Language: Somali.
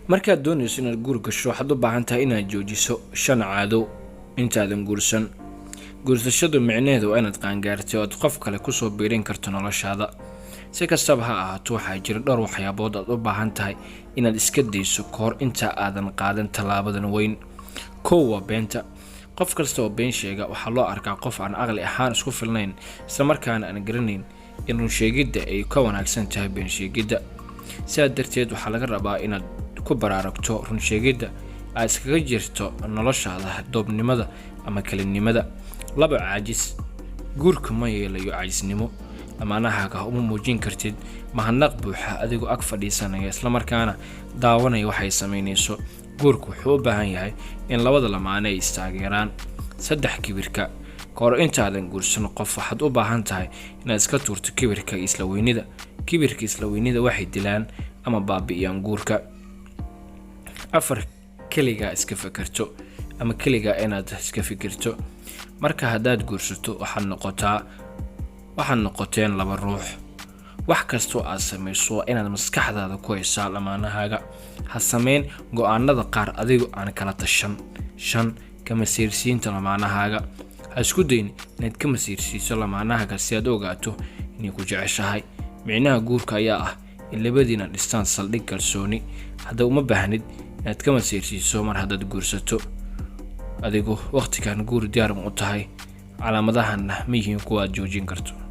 markaad doonayso inaad guur gasho waxaad u baahan tahay inaad joojiso 5 caado intaadan guursan. guursashadu micnaheedu waa inaad qaangaartay oo aad qof kale ku soo biirin karto noloshaada. si kastaba ha ahaato waxaa jira dhowr waxyaabood aad u baahan tahay inaad iska dayso kahor inta aadan qaadan talaabadan weyn. waa beenta. qof kasta oo been sheega waxaa loo arkaa qof aan aqli ahaan isku filnayn isla markaana aan garanayn in run sheegidda ay ka wanaagsan tahay been sheegidda. sidaa darteed waxaa laga rabaa inaad ku baraarugto run sheegidda aad iskaga jirto noloshaada doobnimada ama kalinimada. caajis. guurka ma yeelayo caajisnimo. amaanahaaga uma muujin kartid mahadnaq buuxa adigoo ag fadhiisanaya isla markaana daawanaya waxay samaynayso. guurku wuxuu u baahan yahay in labada lamaane ay istaageeraan. kibirka. kahor intaadan guursan qof waxaad u baahan tahay inaad iska tuurto kibirka iyo isla weynida. kibirka isla weynida waxay dilaan ama baabi'iyaan guurka. keligaa iska fikirto ama keligaa inaad iska fikirto. marka haddaad guursato waxaad noqoteen laba ruux. wax kastoo aad samayso inaad maskaxdaada ku haysaa lamaanahaaga. ha samayn go'aanada qaar adigoo aan kala tashan. ka masiirsiinta lamaanahaaga. ha isku dayn inaad ka masiirsiiso lamaanahaaga si aad ogaato inay ku jeceshahay. micnaha guurka ayaa ah in labadiina dhistaan saldhig kalsooni. hadda uma baahnid inaad ka masiirsiiso mar haddaad guursato. adigu waqtigan guur diyaar ma u tahay? calaamadahanna ma yihiin kuwa aad joojin karto.